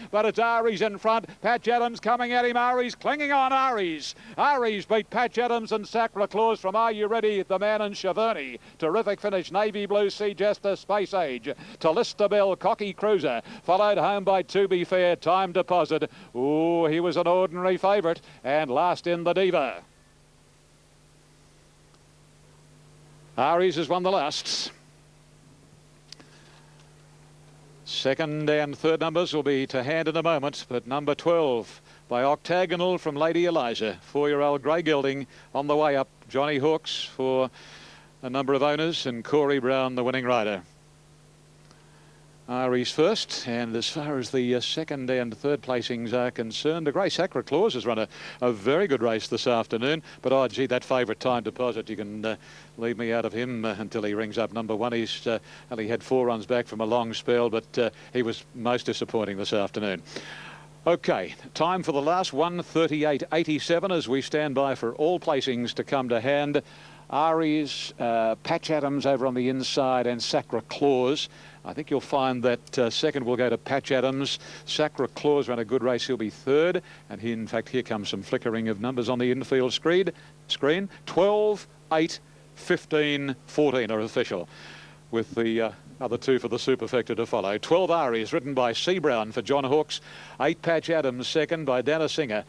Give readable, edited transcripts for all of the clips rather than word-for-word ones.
But it's Aries in front. Patch Adams coming at him. Aries clinging on Aries. Aries beat Patch Adams and Sacra Claus from Are You Ready? The Man in Chaverny. Terrific finish. Navy Blue, Sea Jester, Space Age. Talista Bell, Cocky Cruiser. Followed home by To Be Fair, Time Deposit. Ooh, he was an ordinary favourite. And last in the Diva. Aries has won the lasts. Second and third numbers will be to hand in a moment, but number 12 by Octagonal from Lady Eliza, 4-year-old grey gelding on the way up. Johnny Hawkes for a number of owners and Corey Brown the winning rider. Aries first, and as far as the second and third placings are concerned, the grey Sacra Claus has run a very good race this afternoon, but oh gee, that favourite Time Deposit, you can leave me out of him until he rings up number one. He's only had 4 runs back from a long spell, but he was most disappointing this afternoon. Okay, time for the last 1:38.87 as we stand by for all placings to come to hand. Aries, Patch Adams over on the inside, and Sacra Claus. I think you'll find that second will go to Patch Adams. Sacra Claus ran a good race. He'll be third. And he, in fact, here comes some flickering of numbers on the infield screen. 12, 8, 15, 14 are official, with the other 2 for the superfecta to follow. 12 Aries, ridden by C. Brown for John Hawkes. 8 Patch Adams, second by Dana Singer.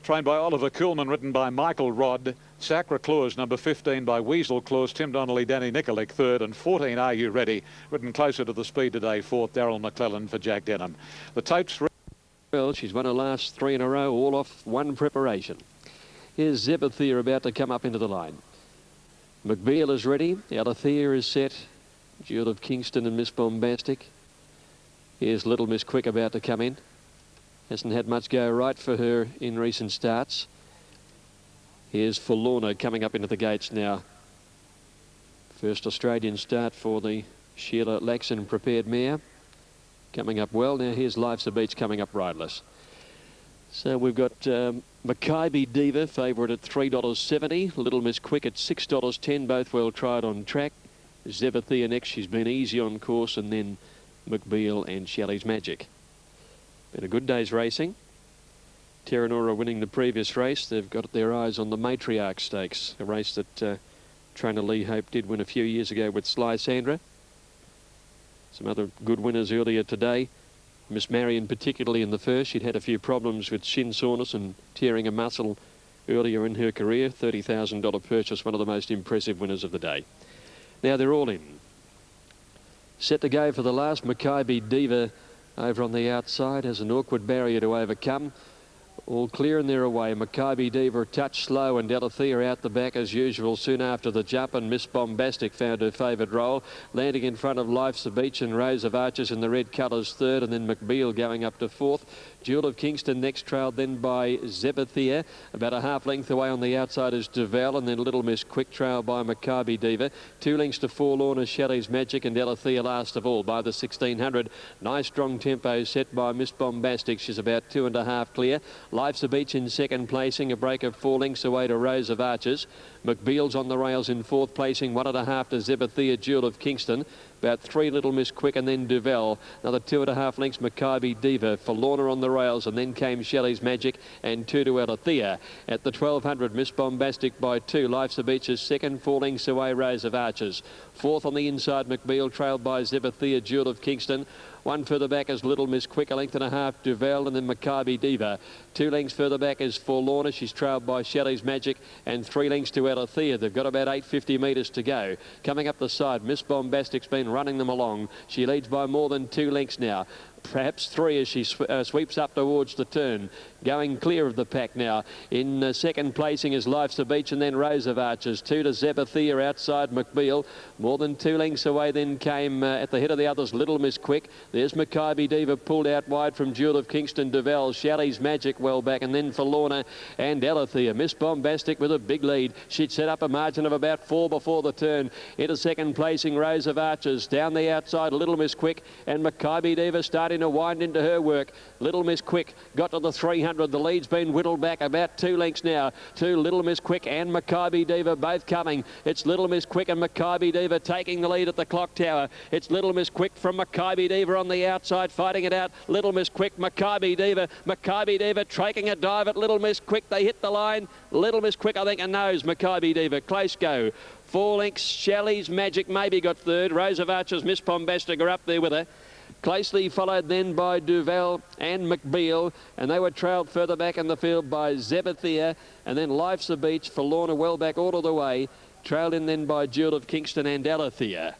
Trained by Oliver Kuhlman, ridden by Michael Rodd. Sacra Claus, number 15 by Weasel Claus, Tim Donnelly, Danny Nikolic, third, and 14 Are You Ready? Ridden closer to the speed today, fourth, Daryl McClellan for Jack Denham. The totes. Well, she's won her last 3 in a row, all off one preparation. Here's Zebethia about to come up into the line. McBeal is ready. Alethea is set. Jewel of Kingston and Miss Bombastic. Here's Little Miss Quick about to come in. Hasn't had much go right for her in recent starts. Here's Forlorna coming up into the gates now. First Australian start for the Sheila Laxon prepared mare. Coming up well. Now here's Life's a Beach coming up riderless. So we've got Mackay Diva, favourite at $3.70. Little Miss Quick at $6.10, both well tried on track. Zebethia next, she's been easy on course, and then McBeal and Shelley's Magic. Been a good day's racing. Terranora winning the previous race. They've got their eyes on the Matriarch Stakes, a race that trainer Lee Hope did win a few years ago with Sly Sandra. Some other good winners earlier today. Miss Marion particularly in the first. She'd had a few problems with shin soreness and tearing a muscle earlier in her career. $30,000 purchase, one of the most impressive winners of the day. Now they're all in. Set to go for the last. Mackay Diva over on the outside has an awkward barrier to overcome. All clear and they're away. Mackay Diva a touch slow, and Alethea out the back as usual soon after the jump, and Miss Bombastic found her favoured role, landing in front of Life's a Beach and Rose of Arches in the red colours third, and then McBeal going up to fourth. Jewel of Kingston next, trailed then by Zebethia. About a half length away on the outside is Duval, and then Little Miss Quick, trailed by Mackay Diva. 2 lengths to Forlorna, Shelley's Magic, and Alethea last of all by the 1600. Nice strong tempo set by Miss Bombastic. She's about 2.5 clear. Life's a Beach in second placing, a break of 4 lengths away to Rose of Arches. McBeal's on the rails in fourth placing, 1.5 to Zebethia, Jewel of Kingston. About 3 Little Miss Quick, and then Duval. Another 2.5 lengths Mackay Diva. Forlorna on the rails, and then came Shelley's Magic, and 2 to Alethea. At the 1200, Miss Bombastic by 2. Life's a Beach is second, 4 lengths away Rose of Arches. Fourth on the inside, McBeal, trailed by Zebethia, Jewel of Kingston. 1 further back is Little Miss Quick, 1.5 Duval, and then Mackay Diva. 2 lengths further back is Forlorna. She's trailed by Shelley's Magic, and 3 lengths to Alethea. They've got about 850 metres to go. Coming up the side, Miss Bombastic's been running them along. She leads by more than 2 lengths now. Perhaps 3 as she sweeps up towards the turn. Going clear of the pack now. In second placing is Life's a Beach, and then Rose of Arches. 2 to Zebethia outside McBeal. More than 2 lengths away then came at the head of the others Little Miss Quick. There's Mackay Diva pulled out wide from Jewel of Kingston, Duval, Shelley's Magic well back, and then Forlorna and Alethea. Miss Bombastic with a big lead. She'd set up a margin of about 4 before the turn. Into second placing Rose of Arches. Down the outside Little Miss Quick and Mackay Diva starting starting to wind into her work. Little Miss Quick got to the 300. The lead's been whittled back about 2 lengths now to Little Miss Quick and Maccabi Diva both coming. It's Little Miss Quick and Maccabi Diva taking the lead at the clock tower. It's Little Miss Quick from Maccabi Diva on the outside fighting it out. Little Miss Quick, Maccabi Diva taking a dive at Little Miss Quick. They hit the line. Little Miss Quick, I think, a nose. Maccabi Diva, close go. 4 lengths, Shelley's Magic maybe got third. Rose of Archer's Miss Bombastic are up there with her. Closely followed then by Duval and McBeal, and they were trailed further back in the field by Zebathia, and then Life's a Beach for Lorna well back all of the way, trailed in then by Jewel of Kingston and Alethea.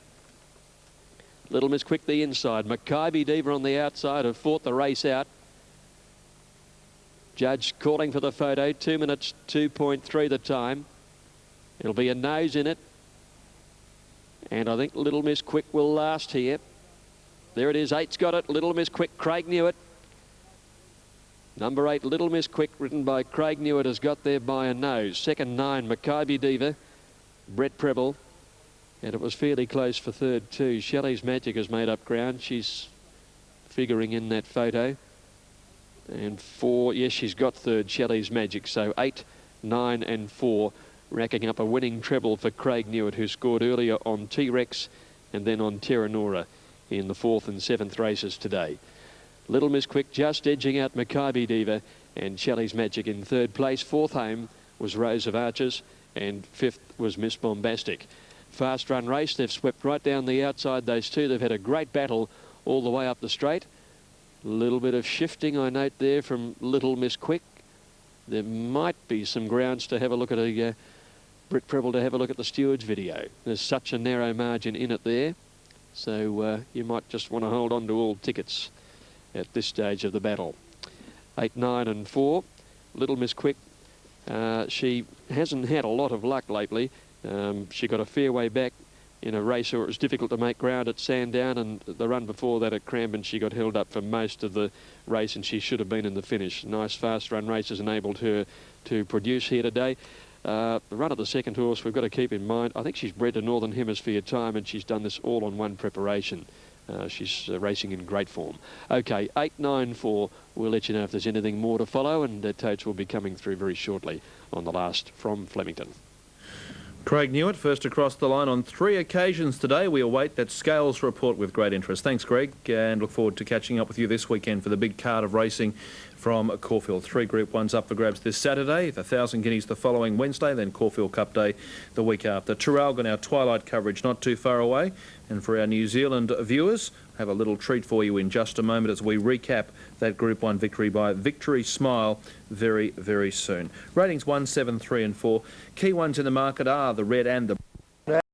Little Miss Quick the inside, Maccabi Diva on the outside have fought the race out. Judge calling for the photo, 2 minutes 2.3 the time. It'll be a nose in it, and I think Little Miss Quick will last here. There it is, 8's got it, Little Miss Quick, Craig Newitt. Number 8, Little Miss Quick, ridden by Craig Newitt, has got there by a nose. Second 9, Maccabi Diva, Brett Preble, and it was fairly close for third too. Shelley's Magic has made up ground. She's figuring in that photo. And 4, yes, she's got third, Shelley's Magic. So 8, 9 and 4. Racking up a winning treble for Craig Newitt, who scored earlier on T-Rex and then on Terra Nora in the 4th and 7th races today. Little Miss Quick just edging out Maccabi Diva and Shelley's Magic in 3rd place. 4th home was Rose of Archers and 5th was Miss Bombastic. Fast run race, they've swept right down the outside, those two. They've had a great battle all the way up the straight. A little bit of shifting, I note there, from Little Miss Quick. There might be some grounds to have a look at Britt Preble to have a look at the steward's video. There's such a narrow margin in it there, so you might just want to hold on to all tickets at this stage of the battle. 8, 9 and 4. Little Miss Quick, she hasn't had a lot of luck lately. She got a fair way back in a race where it was difficult to make ground at Sandown, and the run before that at Cranbourne she got held up for most of the race, and she should have been in the finish. Nice fast run race has enabled her to produce here today. The run of the second horse, we've got to keep in mind, I think she's bred to Northern Hemisphere time, and she's done this all on one preparation. She's racing in great form. Okay, 8, 9, 4. We'll let you know if there's anything more to follow, and totes will be coming through very shortly on the last from Flemington. Craig Newitt, first across the line on 3 occasions today. We await that scales report with great interest. Thanks, Greg, and look forward to catching up with you this weekend for the big card of racing from Caulfield. 3 Group 1s up for grabs this Saturday, the 1,000 guineas the following Wednesday, then Caulfield Cup Day the week after. Traralgon, our twilight coverage not too far away. And for our New Zealand viewers, have a little treat for you in just a moment as we recap that Group 1 victory by Victory Smile very, very soon. Ratings 1, 7, 3 and 4. Key ones in the market are the red and the